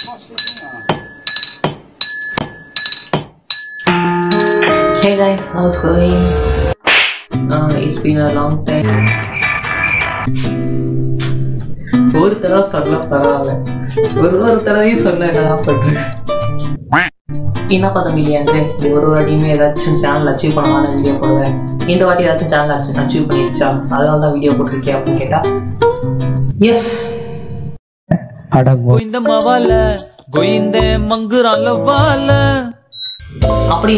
Hey guys, how's it going? It's been a long time. ஒரு தடவை சொல்ல பரவாயில்ல, ஒரு தடவையும் சொல்ல என்னதான் பண்றது. என்ன பார்த்த மில்லியன்ஸு, ஒரு வாட்டியுமே ஏதாச்சும் சேனல் அச்சீவ் பண்ணலாம் நான் வீடியோ போடுவேன். இந்த வாட்டி ஏதாச்சும் சேனல் அச்சீவ் பண்ணிடுச்சா, அதனால தான் வீடியோ போட்டிருக்கேன் அப்படின்னு கேட்டா எஸ். அப்படி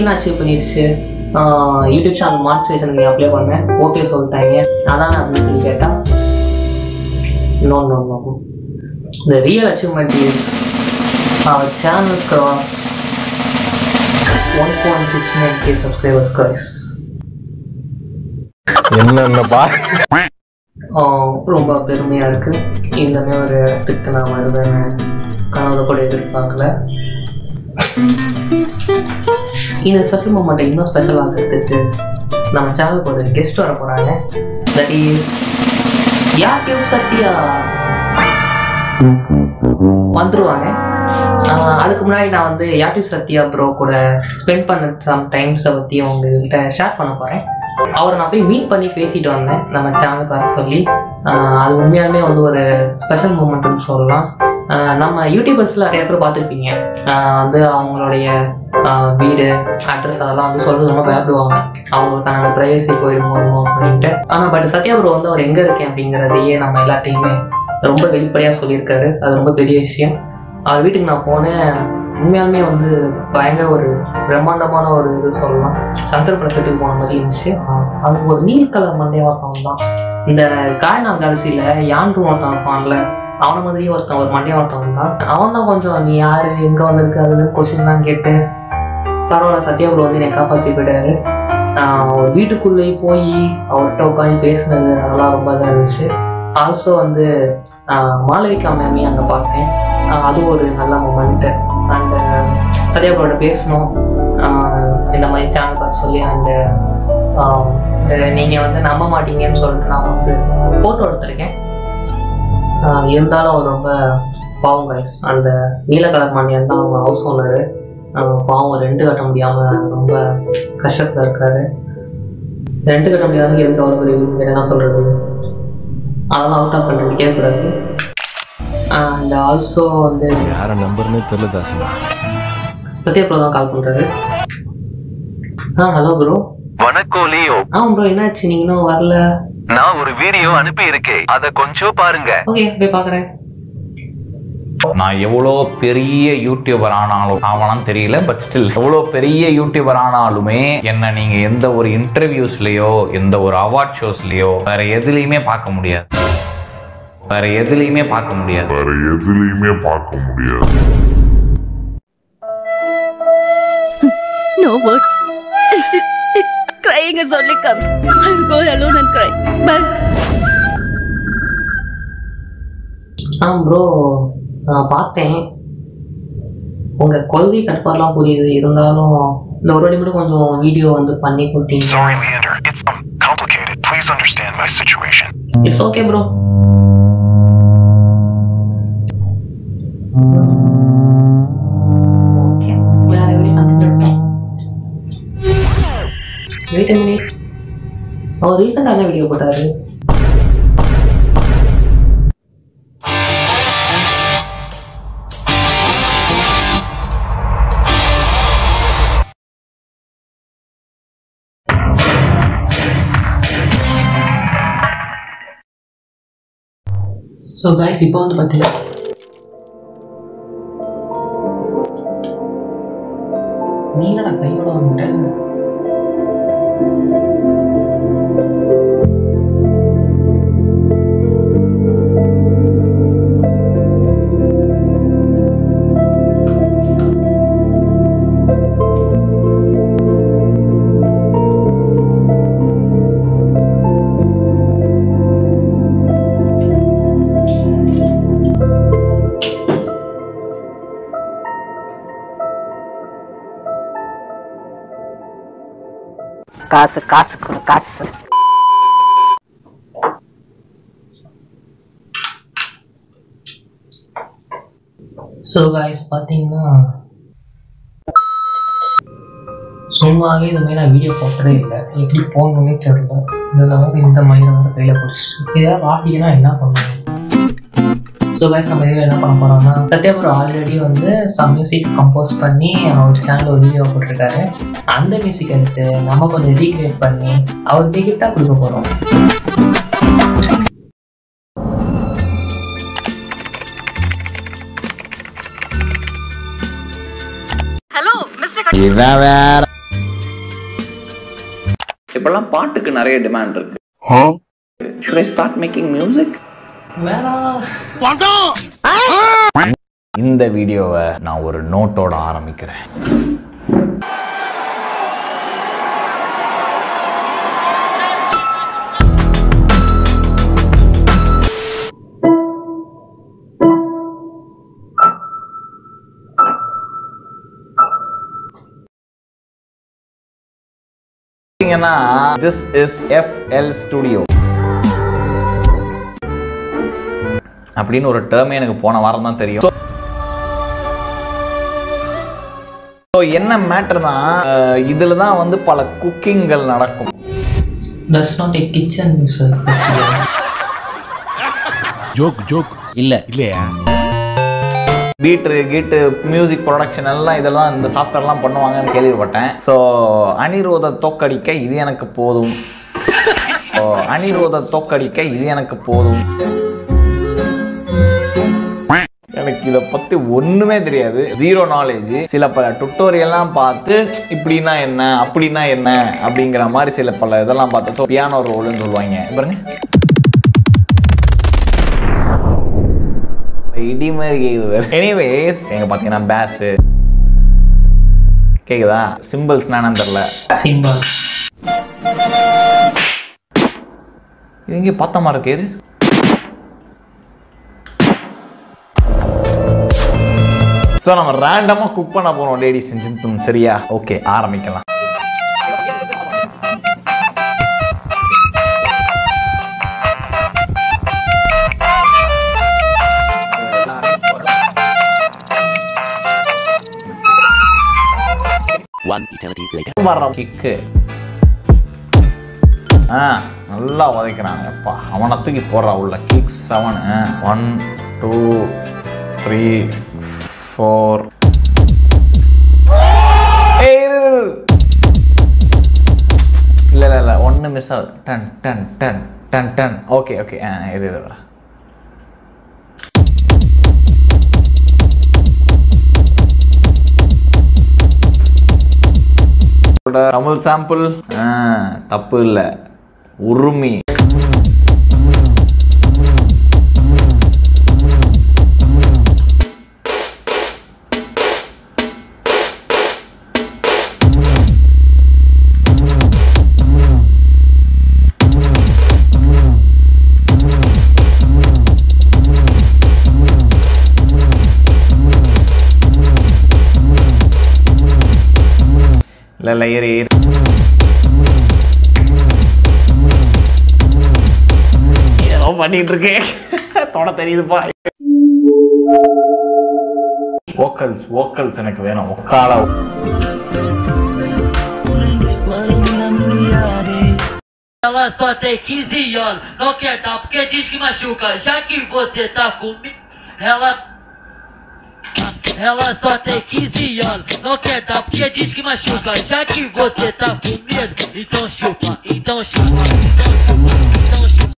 என்ன அச்சீவ் பண்ணிடுச்சு? யூடியூப் சேனல் மானிட்டைசேஷனுக்கு அப்ளை பண்ணேன், ஓகே சொல்லிட்டாங்க. அதான் அப்படின்னு சொல்லி கேட்டா no. The real achievement is our channel cross 1.69k subscribers guys. ரொம்ப பெருமையா இருக்கு. இந்த மாதிரி ஒரு இடத்துக்கு நான் வருவேன்னு கனவுல கூட எதிர்பார்க்கல. இந்த ஸ்பெஷல் மூமெண்ட்டை இன்னும் ஸ்பெஷல் ஆகிறதுக்கு நம்ம சேனலுக்கு ஒரு கெஸ்ட் வர போறாங்க. தட் இஸ் யூடியூப் சத்யா வந்துருவாங்க. அதுக்கு முன்னாடி நான் வந்து யூடியூப் சத்யா ப்ரோ கூட ஸ்பெண்ட் பண்ண சம் டைம்ஸை பற்றி உங்கள்கிட்ட ஷேர் பண்ண போகிறேன். அவரை நான் போய் மீட் பண்ணி பேசிட்டு வந்தேன் நம்ம சேனலுக்கு வர சொல்லி. அது உண்மையாலுமே வந்து ஒரு ஸ்பெஷல் மூமெண்ட்னு சொல்லலாம். நம்ம யூடியூபர்ஸில் நிறைய பேர் பார்த்துருப்பீங்க, வந்து அவங்களுடைய வீடு அட்ரஸ் அதெல்லாம் வந்து சொல்றது ரொம்ப பயப்படுவாங்க, அவங்களுக்கான அந்த ப்ரைவசி போயிடுமோ அப்படின்ட்டு. ஆனால் பட் சத்யா ப்ரோ வந்து அவர் எங்கே இருக்கேன் அப்படிங்கிறதையே நம்ம எல்லாத்தையுமே ரொம்ப வெளிப்படையாக சொல்லியிருக்காரு. அது ரொம்ப பெரிய விஷயம். அவர் வீட்டுக்கு நான் போனேன், உண்மையாலுமே வந்து பயங்கர ஒரு பிரம்மாண்டமான ஒரு இது சொல்லலாம். சங்கர் பிரசத்துக்கு போன மாதிரி இருந்துச்சு. அது ஒரு நீல் கலர் மண்டையை ஒருத்தவன் தான். இந்த காயனா கேலக்சியில் யான் ஒருத்தன் இருப்பான்ல, அவனை மாதிரியே ஒரு மண்டையை ஒருத்தவன் தான். அவன் தான் கொஞ்சம் நீ யாரு எங்கே வந்திருக்கு அது கொஸ்டின்லாம் கேட்டு பரவாயில்ல சத்யா ப்ரோ வந்து என்னை காப்பாற்றி போயிட்டாரு. வீட்டுக்குள்ளேயே போய் அவர்கிட்ட உட்காந்து பேசினது அதெல்லாம் ரொம்ப இதாக இருந்துச்சு. ஆல்சோ வந்து மாளவிகா மேமே அங்கே பார்த்தேன், அது ஒரு நல்ல மூமெண்ட்டு. அண்டு சத்யா ப்ரோட பேசணும் இந்த மாதிரி சேனல் பார்த்து சொல்லி. அண்டு நீங்கள் வந்து நம்ப மாட்டீங்கன்னு சொல்லிட்டு நான் வந்து ஃபோட்டோ எடுத்திருக்கேன். இருந்தாலும் அவர் ரொம்ப பாவம் கைஸ். அந்த நீல கலர் மண்ணியன் தான் அவங்க ஹவுஸ் ஓனரு. பாவம் ரெண்டு கட்ட முடியாமல் ரொம்ப கஷ்டத்தில் இருக்காரு. ரெண்டு கட்ட முடியாதவங்க எதுக்கு அவ்வளோ பெரிய என்ன சொல்கிறது, அதெல்லாம் அவுட் ஆஃப் கண்ட்ரோல் கேட்கக்கூடாது. அண்ட் ஆல்சோ வந்து யாரை நம்பர்னே தெரியல, சத்யா ப்ரோ தான் கால் பண்ணுறாரு. Hello bro. வணக்கம் லியோ. ப்ரோ என்னாச்சு, நீங்க இன்னும் வரல? நான் ஒரு வீடியோ அனுப்பி இருக்கேன், அத கொஞ்சம் பாருங்க. ஓகே போய் பாக்குறேன். நான் எவ்வளோ பெரிய யூடியூபர் ஆனாலும் ஆவணம் தெரியல, பட் ஸ்டில் எவ்வளோ பெரிய யூடியூபர் ஆனாலுமே என்ன நீங்க எந்த ஒரு இன்டர்வியூஸ்லயோ எந்த ஒரு அவார்ட் ஷோஸ்லயோ வேற எதுலையுமே பார்க்க முடியாது. No words. Crying is only coming. I will go alone and cry. Bye. Bro பார்த்தேன், உங்க கொள்கை கட்டுப்பாடுலாம் புரியுது. இருந்தாலும் இந்த ஒரு வாட்டி மட்டும் கொஞ்சம் வீடியோ வந்து பண்ணி கொடுத்தீங்க. Sorry Leander, it's complicated. Please understand my situation. It's okay bro. Okay. Where are we coming? Wait a minute. அவர் ரீசெண்டான வீடியோ போட்டாரு. ஸோ கைஸ் இப்போ வந்து பார்த்தீங்கன்னா நீ என்னடா கையோட வந்துட்டேன். காசு காசு காசு. ஸோ காய்ஸ் பார்த்தீங்கன்னா சும்மாவே இந்த மாதிரி நான் வீடியோ போட்டதே இல்லை, எப்படி போகணுன்னே தெரியல. இந்த மயிரை கையில் பிடிச்சிட்டு ஏதாவது வாசிக்கணும் என்ன பண்ணுவேன். ஸோ காய்ஸ் நம்ம இதில் என்ன பண்ண போகிறோம்னா, சத்யா ப்ரோ ஆல்ரெடி வந்து சம் மியூசிக் கம்போஸ் பண்ணி அவர் சேனலில் ஒரு வீடியோ போட்டிருக்காரு. அந்த மியூசிக் எடுத்து நம்ம கொஞ்சம் ரீக்ரியேட் பண்ணி அவருக்கு கிஃப்டாக கொடுக்க போகிறோம். இப்பெல்லாம் பாட்டுக்கு நிறைய டிமாண்ட் இருக்கு. Should I start making music? இந்த வீடியோவை நான் ஒரு நோட்டோட ஆரம்பிக்கிறேன். This is FL Studio அப்படின்னு ஒரு டேர்மே எனக்கு போன வாரம் தான் தெரியும். என்ன மேட்டர்னா, இதுல தான் வந்து பல குக்கிங்கள் நடக்கும். That's not a kitchen music. Joke இல்லையா? கீட்டு மியூசிக் ப்ரொடக்ஷன் எல்லாம் இதெல்லாம் இந்த சாஃப்ட்வேர்லாம் பண்ணுவாங்கன்னு கேள்விப்பட்டேன். ஸோ அனிரோத தோக்கடிக்க இது எனக்கு போதும். எனக்கு இதை பற்றி ஒன்றுமே தெரியாது, ஜீரோ நாலேஜ். சில பல டுட்டோரியல்லாம் பார்த்து இப்படின்னா என்ன அப்படின்னா என்ன அப்படிங்கிற மாதிரி சில பல இதெல்லாம் பார்த்து பியானோ ரோல்னு சொல்லுவாங்க பாருங்க, இடி மாதிரி கேக்குது. எனிவேஸ் எங்க பார்த்தீங்கன்னா பேஸு கேக்குதா, சிம்பிள்ஸ்னா என்னன்னு தெரியல. சிம்பிள்ஸ் இது இங்கே பார்த்த மாதிரி இருக்கு. ஸோ நம்ம ரேண்டமாக குக் பண்ண போகிறோம் லேடிஸ் அண்ட் ஜென்டில்மேன். சரியா? ஓகே, ஆரம்பிக்கலாம். கிக்கு நல்லா உதைக்கிறாங்கப்பா. அவனை தூக்கி போடுறா உள்ள. கிக் 7 1 2 3 4. இல்லை ஒன்று மிஸ் ஆகுது. 10 ஓகே இது வர. தமிழ் சாம்பிள் தப்பு இல்லை, உரிமை. லேயர் ஏதோ பண்ணிட்டு இருக்கேன், தொட தெரியுதுப்பா. வோக்கல்ஸ் எனக்கு வேணும். ஒக்கால ela só tem 15 anos, não quer dar porque diz que machuca. Já que você tá comigo, ela só tem 15 anos, não quer dar porque diz que machuca. Já que você tá com medo, então chupa, então chupa, então chupa, então chupa.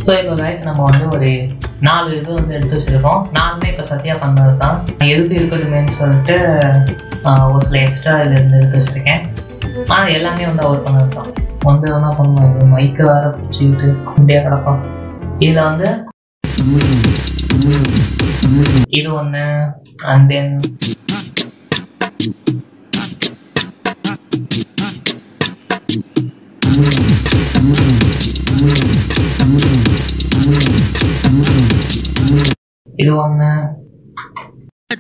So இப்போ guys நம்ம வந்து ஒரு 4 இது வந்து எடுத்து வச்சுருக்கோம். 4மே இப்போ சத்யா பண்ணது தான். எதுக்கு இருக்கட்டுமேன்னு சொல்லிட்டு ஒரு சில எக்ஸ்ட்ரா இதில் எடுத்து வச்சுருக்கேன். ஆனால் எல்லாமே வந்து அவர் பண்ணது தான். வந்து என்ன பண்ணுவோம், இது மைக்கு வேறு பிடிச்சிக்கிட்டு அப்படியே கிடப்போம். இதில் வந்து இது ஒன்று, அண்ட் தென் இது ஒன்று.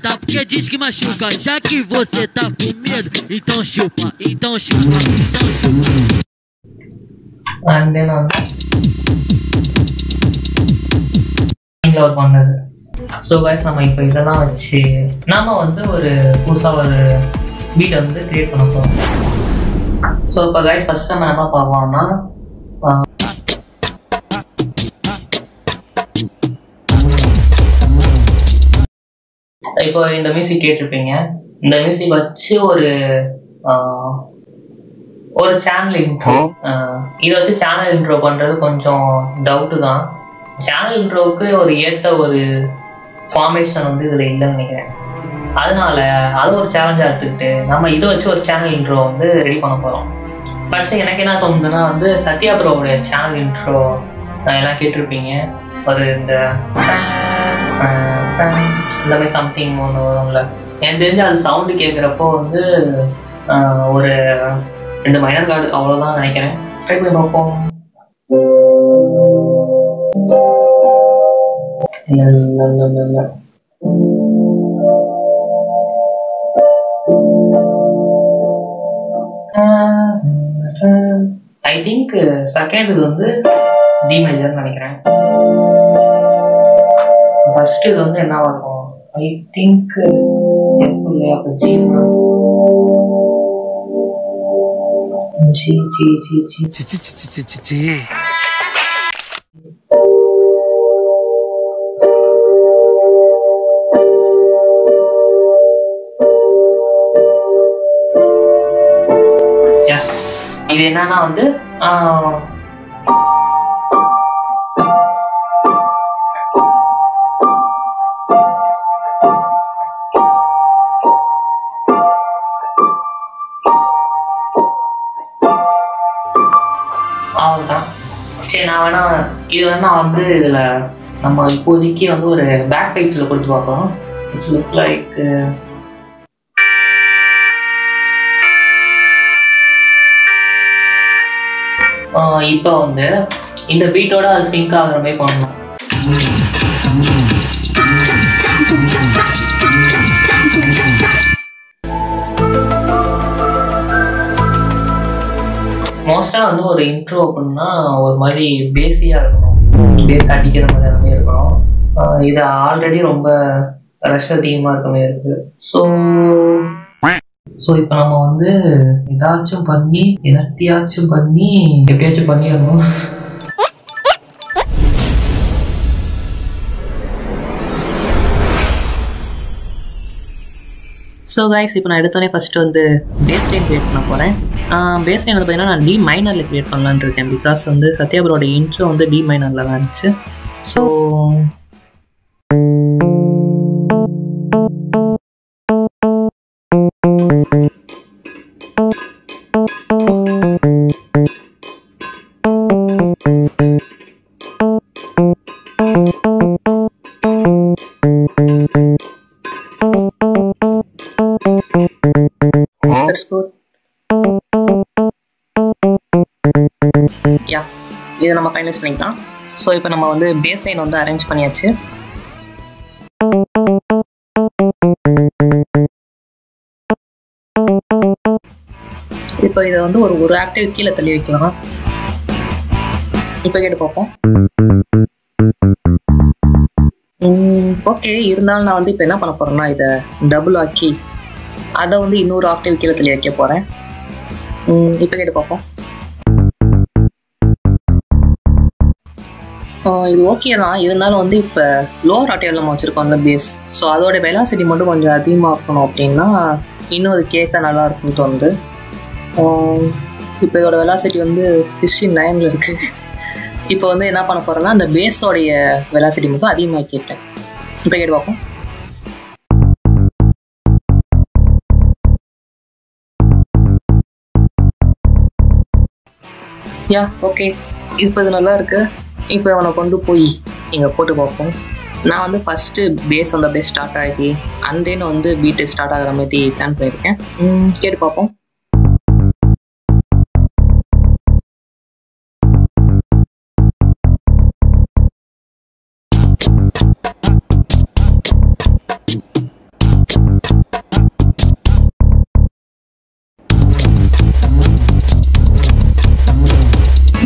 Porque diz que machuca, já que você tá com medo, então chupa, então chupa, então chupa. And then வந்து ஒர்க் பண்ணது. ஸோ கைஸ் நம்ம இப்போ இதெல்லாம் வச்சு நாம வந்து ஒரு புதுசாக ஒரு பீட்டை வந்து கிரியேட் பண்ண போகிறோம். ஸோ இப்போ கைஸ் ஃபர்ஸ்ட் நம்ம என்ன பார்ப்போம்னா இப்போ இந்த மியூசிக் கேட்டிருப்பீங்க. இந்த மியூசிக் வச்சு ஒரு சேனல் இன்ட்ரோ, இதை வச்சு சேனல் இன்ட்ரோ பண்ணுறது கொஞ்சம் டவுட்டு தான். சேனல் இன்ட்ரோவுக்கு ஒரு ஏற்ற ஒரு ஃபார்மேஷன் வந்து இதில் இல்லைன்னு நினைக்கிறேன். அதனால அதை ஒரு சேலஞ்சாக எடுத்துக்கிட்டு நம்ம இதை வச்சு ஒரு சேனல் இன்ட்ரோ வந்து ரெடி பண்ண போகிறோம். ஃபர்ஸ்ட் எனக்கு என்ன தோணுதுன்னா வந்து சத்யா ப்ரோவுடைய சேனல் இன்ட்ரோ எல்லாம் கேட்டிருப்பீங்க. ஒரு இந்த மாதிரி சம்திங் ஒன்று வரும்ல, எனக்கு தெரிஞ்சு அது சவுண்டு கேட்குறப்போ வந்து ஒரு 2 மைனர் கார்டு அவ்வளோதான் நினைக்கிறேன். ட்ரை பண்ணி பார்ப்போம். ஐ திங்க் செகண்ட் இது வந்து டி மேஜர்னு நினைக்கிறேன். ஃபர்ஸ்ட் இது வந்து என்னவா இருக்கும்? ஐ திங்க் இல்லையா ஜி ஜி ஜி ஜி ஜி ஜி. எஸ், இது என்னன்னா வந்து அவ்வளோதான். சரி, நான் வேணா இது வேணா வந்து இதில் நம்ம இப்போதைக்கு வந்து ஒரு பேக் பேஜில் கொடுத்து பார்க்குறோம். இட்ஸ் லுக் லைக் இப்போ வந்து இந்த பீட்டோட அது சிங்க் ஆகிற மாதிரி பண்ணணும். மோஸ்ட்டாக வந்து ஒரு இன்ட்ரோ அப்படின்னா ஒரு மாதிரி பேஸியாக இருக்கணும், பேஸ் அடிக்கிற மாதிரி அந்த மாதிரி இருக்கணும். இது ஆல்ரெடி ரொம்ப ரஷ் அதிகமாக இருக்க மாதிரி இருக்குது. ஸோ இப்போ நம்ம வந்து ஏதாச்சும் பண்ணி என்னத்தையாச்சும் பண்ணி எப்படியாச்சும் பண்ணிடணும். ஸோ கைஸ், இப்போ நான் எடுத்தோடனே ஃபஸ்ட்டு வந்து பேஸ் லைன் க்ரியேட் பண்ண போகிறேன். பேஸ் லைன் வந்து பார்த்தீங்கன்னா நான் டி மைனரில் க்ரியேட் பண்ணலான்னு இருக்கேன். பிகாஸ் வந்து சத்யாபரோட இன்ட்ரோ வந்து டி மைனரில் தான் இருந்துச்சு. ஸோ இதை நம்ம ஃபைனலைஸ் பண்ணிக்கலாம். ஸோ இப்போ நம்ம வந்து பேஸ் லைன் வந்து அரேஞ்ச் பண்ணியாச்சு. இப்போ இதை வந்து ஒரு ஆக்டிவ் கீழே தள்ளி வைக்கலாம். இப்போ கேட்டு பார்ப்போம். ஓகே, இருந்தாலும் நான் வந்து இப்போ என்ன பண்ண போகிறேன்னா இதை டபுள் ஆக்கி அதை வந்து இன்னொரு ஆக்டிவ் கீழே தள்ளி வைக்க போகிறேன். இப்போ கேட்டு பார்ப்போம். இது ஓகே தான், இருந்தாலும் வந்து இப்போ லோவர் ஆக்டிவ் நம்ம வச்சுருக்கோம் அந்த பேஸ். ஸோ அதோட வெலாசிட்டி மட்டும் கொஞ்சம் அதிகமாக இருக்கணும் அப்படின்னா இன்னும் அது கேட்க நல்லா இருக்கும்னு தோணுது. இப்போ இதோட வெலாசிட்டி வந்து 69 இருக்குது. இப்போ வந்து என்ன பண்ண போகிறேன்னா அந்த பேஸோடைய வெலாசிட்டி மட்டும் அதிகமாக கேட்டேன். இப்போ கேட்டு பார்ப்போம். ஓகே, இப்போ இது நல்லா இருக்கு. இப்போ அவனை கொண்டு போய் இங்கே போட்டு பார்ப்போம். நான் வந்து ஃபஸ்ட்டு பேஸ் அந்த பேஸ் ஸ்டார்ட் ஆகி அண்ட் தென் வந்து பீட்டு ஸ்டார்ட் ஆகிற மாதிரி பிளான் பண்ணியிருக்கேன். கேட்டு பார்ப்போம்.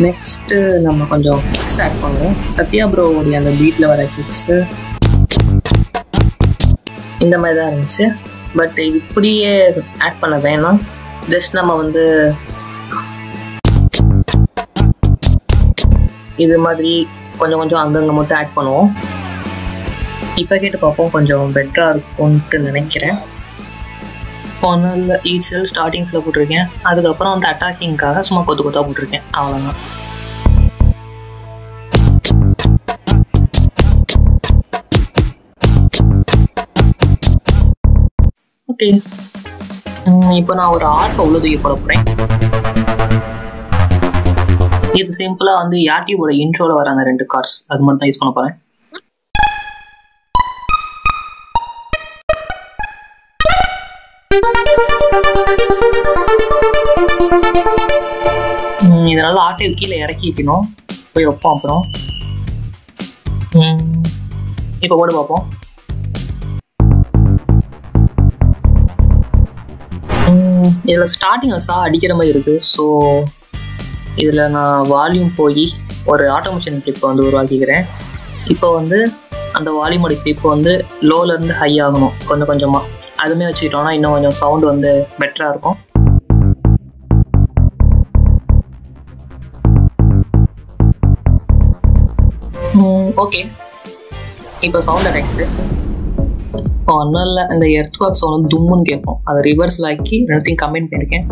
நெக்ஸ்ட்டு நம்ம கொஞ்சம் கிக்ஸ் ஆட் பண்ணுவோம். சத்யா ப்ரோவுடைய அந்த பீட்டில் வர கிக்ஸு இந்த மாதிரி தான் இருந்துச்சு. பட் இது இப்படியே ஆட் பண்ண வேணாம். ஜஸ்ட் நம்ம வந்து இது மாதிரி கொஞ்சம் கொஞ்சம் அங்கங்கே மட்டும் ஆட் பண்ணுவோம். இப்போ கேட்டு பார்ப்போம், கொஞ்சம் பெட்டராக இருக்கும்ன்ட்டு நினைக்கிறேன். ஒன்றும் இல்லை, ஈச் செல் ஸ்டார்டிங்ஸில் போட்டிருக்கேன். அதுக்கப்புறம் வந்து அட்டாக்கிங்காக சும்மா கொத்து கொத்தாக போட்டிருக்கேன், அவ்வளோதான். ஓகே, இப்போ நான் ஒரு ஆர்ட் உள்ள தூக்கி போட போகிறேன். இது சிம்பிளாக வந்து யாட்டியோட இன்ட்ரோவில் வர அந்த 2 கார்ட்ஸ் அது மட்டும் தான் யூஸ் பண்ண போகிறேன். இதனால ஆட்டையை கீழே இறக்கி வைக்கணும், போய் வைப்போம். அப்புறம் இப்போ போட்டு பார்ப்போம். இதில் ஸ்டார்டிங்கில் அடிக்கிற மாதிரி இருக்குது. ஸோ இதில் நான் வால்யூம் போய் ஒரு ஆட்டோமேஷன் கிளிப்பை வந்து உருவாக்கிக்கிறேன். இப்போ வந்து அந்த வால்யூமோட கிளிப்பு வந்து லோலேருந்து ஹை ஆகணும் கொஞ்சம் கொஞ்சமாக. அதுவுமே வச்சுக்கிட்டோம்னா இன்னும் கொஞ்சம் சவுண்டு வந்து பெட்டராக இருக்கும். ஓகே, இப்போ சவுண்ட் எஃபெக்ட்ஸு ஒன்றும் இல்லை. இந்த எர்த் ஒர்க் சவுண்ட் வந்து தும்முன்னு கேட்கும். அதை ரிவர்ஸில் ஆக்கி 2த்தையும் கம்பைன் பண்ணியிருக்கேன்.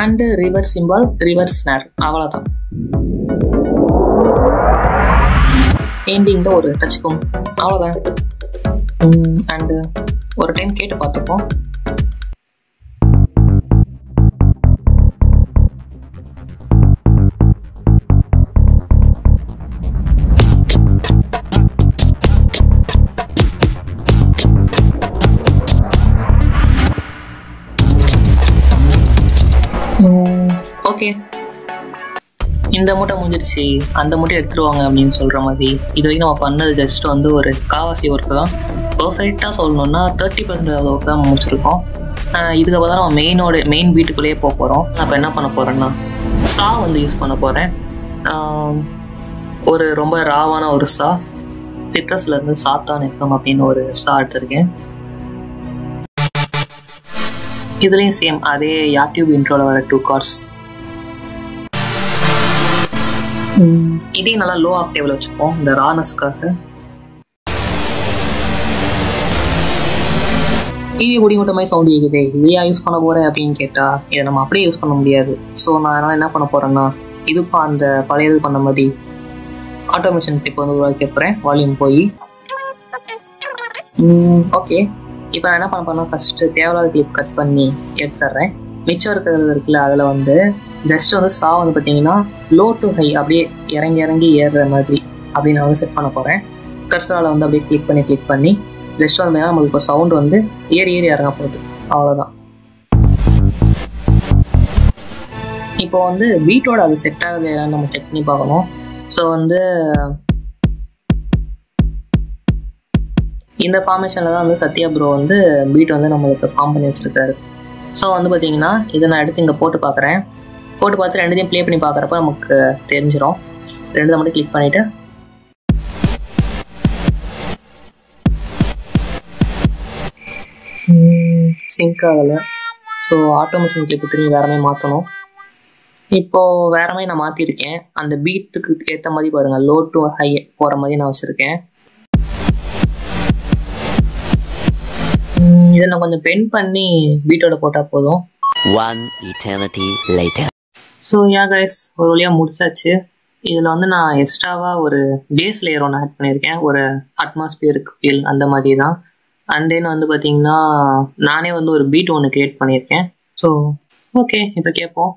அண்டு ரிவர்ஸ் சிம்பால், ரிவர்ஸ் ஸ்னார், அவ்வளோதான். எண்டிங்கில் ஒரு தச்சுக்கும், அவ்வளோதான். அண்டு ஒரு டைம் கேட்டு பார்த்துப்போம். ஓகே, இந்த மூட்டை முடிஞ்சிருச்சு, அந்த மூட்டை எடுத்துருவாங்க அப்படின்னு சொல்கிற மாதிரி இது வரைக்கும் நம்ம பண்ணது ஜஸ்ட் வந்து ஒரு காவாசி ஒர்க்கு தான். பர்ஃபெக்டாக சொல்லணுன்னா 30% ஒர்க் தான் முடிச்சிருக்கோம். இதுக்கப்புறம் தான் நம்ம மெயின் வீட்டுக்குள்ளேயே போக போகிறோம். நான் இப்போ என்ன பண்ண போகிறேன்னா சா வந்து யூஸ் பண்ண போகிறேன். ஒரு ரொம்ப ராவான ஒரு சா, சிட்ரஸ்லேருந்து சாத்தான் இருக்கும் அப்படின்னு ஒரு சா எடுத்திருக்கேன். இதுலேயும் சேம் அதே யூடியூப் இன்ட்ரோவில் வர 2 கார்ட்ஸ். இதையும் நல்லா லோ ஆக்டேவில் வச்சுப்போம் இந்த ரானஸ்க்காக. டிவி முடிங்கட்ட மாதிரி சவுண்ட் கேட்குது, இதையா யூஸ் பண்ண போகிறேன் அப்படின்னு கேட்டால் இதை நம்ம அப்படியே யூஸ் பண்ண முடியாது. ஸோ நான் அதனால் என்ன பண்ண போகிறேன்னா இதுப்போ அந்த பழையது பண்ண மாதிரி ஆட்டோமேஷன் கிளிப் வந்து உருவாக்கி போகிறேன். வால்யூம் போய் ஓகே, இப்போ நான் என்ன பண்ண போறேன்னா ஃபஸ்ட்டு தேவையில்லாத கிளிப் கட் பண்ணி எடுத்துட்றேன். மிச்சம் இருக்கிறது இருக்குல்ல, அதில் வந்து ஜஸ்ட் வந்து சா வந்து பார்த்தீங்கன்னா லோ டு ஹை அப்படியே இறங்கி இறங்கி ஏறுற மாதிரி அப்படி நான் வந்து செட் பண்ண போகிறேன். கர்சரால் வந்து அப்படியே கிளிக் பண்ணி ஜஸ்ட் வந்து நம்மளுக்கு இப்போ சவுண்டு வந்து ஏறி இறங்க போகுது, அவ்வளோதான். இப்போ வந்து பீட்டோட அது செட் ஆகுது என்னன்னு நம்ம செக் பண்ணி பார்க்கணும். ஸோ வந்து இந்த ஃபார்மேஷனில் தான் வந்து சத்யா ப்ரோ வந்து பீட் வந்து நம்மளுக்கு ஃபார்ம் பண்ணி வச்சுருக்காரு. ஸோ வந்து பார்த்தீங்கன்னா இதை நான் எடுத்து இங்கே போட்டு பார்க்குறேன். போட்டு பார்த்து 2த்தையும் ப்ளே பண்ணி பார்க்குறப்ப நமக்கு தெரிஞ்சிடும். 2 மட்டும் கிளிக் பண்ணிவிட்டு சிங்க் ஆகலை. ஸோ ஆட்டோமேஷன் கிளிப்பு திரும்பி வேற மாதிரி மாற்றணும். இப்போது வேற மாதிரி நான் மாற்றிருக்கேன். அந்த பீட்டுக்கு ஏற்ற மாதிரி பாருங்கள், லோ டு ஹை போகிற மாதிரி நான் வச்சுருக்கேன். இதை நான் கொஞ்சம் பெண்ட் பண்ணி பீட்டோட போட்டால் போதும். ஸோ யா கைஸ், ஒரு வழியாக முடிச்சாச்சு. இதில் வந்து நான் எக்ஸ்ட்ராவாக ஒரு பேஸ் லேயர் ஒன்று ஆட் பண்ணியிருக்கேன், ஒரு அட்மாஸ்பியருக்கு ஃபீல் அந்த மாதிரி தான். அண்ட் தென் வந்து பார்த்தீங்கன்னா நானே வந்து ஒரு பீட் ஒன்று க்ரியேட் பண்ணியிருக்கேன். ஸோ ஓகே, இப்போ கேட்போம்.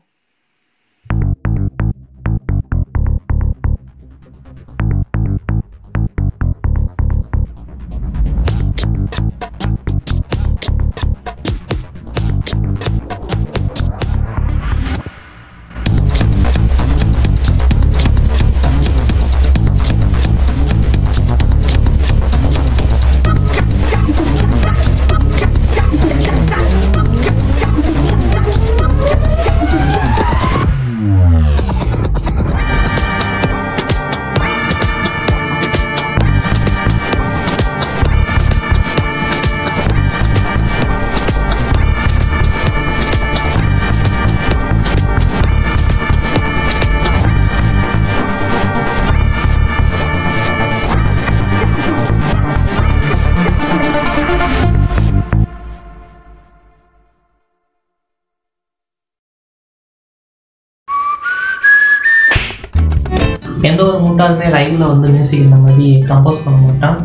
எந்த ஒரு முட்டாளுமே லைவில் வந்து மியூசிக் இந்த மாதிரி கம்போஸ் பண்ண மாட்டான்.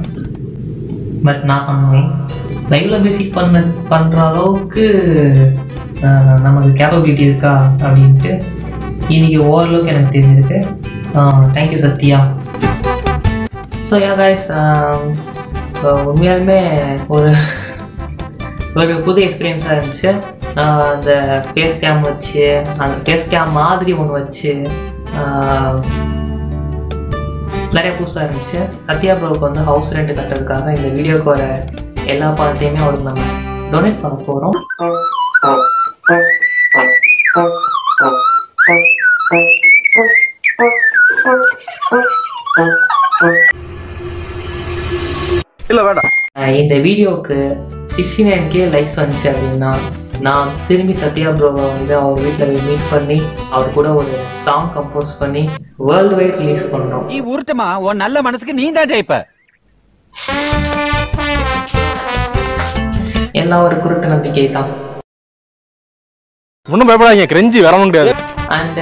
பட் நான் பண்ணுவேன். லைவில் மியூசிக் பண்ணுற அளவுக்கு நமக்கு கேப்பபிலிட்டி இருக்கா அப்படின்ட்டு இன்றைக்கி ஓரளவுக்கு எனக்கு தெரிஞ்சிருக்கு. Thank you Sathya. So yeah guys, உண்மையாலுமே ஒரு புது எக்ஸ்பீரியன்ஸாக இருந்துச்சு. அந்த ஃபேஸ் கேம் வச்சு, அந்த ஃபேஸ் கேம் மாதிரி ஒன்று வச்சு நிறைய புதுசாக இருந்துச்சு. சத்யா ப்ரோவுக்கு வந்து ஹவுஸ் ரெண்ட் கட்டுறதுக்காக இந்த வீடியோக்கு வர எல்லா பணத்தையுமே அவருக்கு நம்ம டொனேட் பண்ண போகிறோம். இல்ல வேண்டாம். இந்த வீடியோவுக்கு 69K லைக்ஸ் வந்துச்சு அப்படின்னா நான் திரும்பி சத்யா ப்ரோவை வந்து அவர் வீட்டில் மீட் பண்ணி அவர் கூட ஒரு சாங் கம்போஸ் பண்ணி வேர்ல்டு வைட் ரிலீஸ் பண்ணுறோம். நீ உருட்டுமா, உன் நல்ல மனசுக்கு நீ தான் ஜெயிப்ப. எல்லாம் ஒரு குருட்டு நம்பிக்கை தான். ஒன்றும் பயப்படாதீங்க, கிரெஞ்சி வர முடியாது. அண்ட்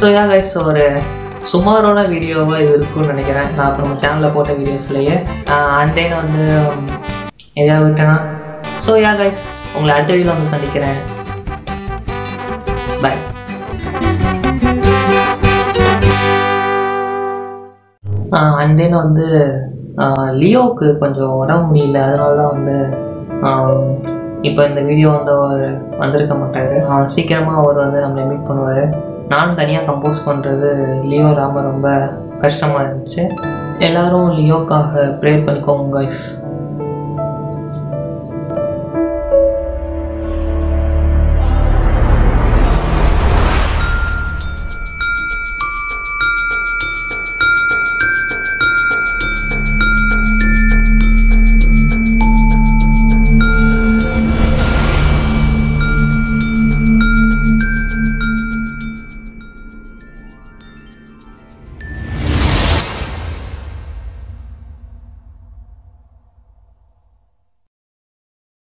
ஸோ யா கைஸ், ஒரு சுமாரான வீடியோவாக இது இருக்குன்னு நினைக்கிறேன். நான் இப்போ நம்ம சேனலில் போட்ட வீடியோஸ்லேயே அண்ட் தென் வந்து எதாவது விட்டேன்னா. ஸோ யா கைஸ், உங்களை அடுத்த வீடியோவில் வந்து சந்திக்கிறேன். பாய். அண்ட் தென் வந்து லியோவுக்கு கொஞ்சம் உடம்பு முடியல, அதனால தான் வந்து இப்போ இந்த வீடியோ வந்து அவர் வந்திருக்க மாட்டார். சீக்கிரமாக அவர் வந்து நம்மளை மீட் பண்ணுவார். நானும் தனியாக கம்போஸ் பண்ணுறது லியோ இல்லாமல் ரொம்ப கஷ்டமாக இருந்துச்சு. எல்லோரும் லியோக்காக ப்ரே பண்ணிக்கோங்க கைஸ்.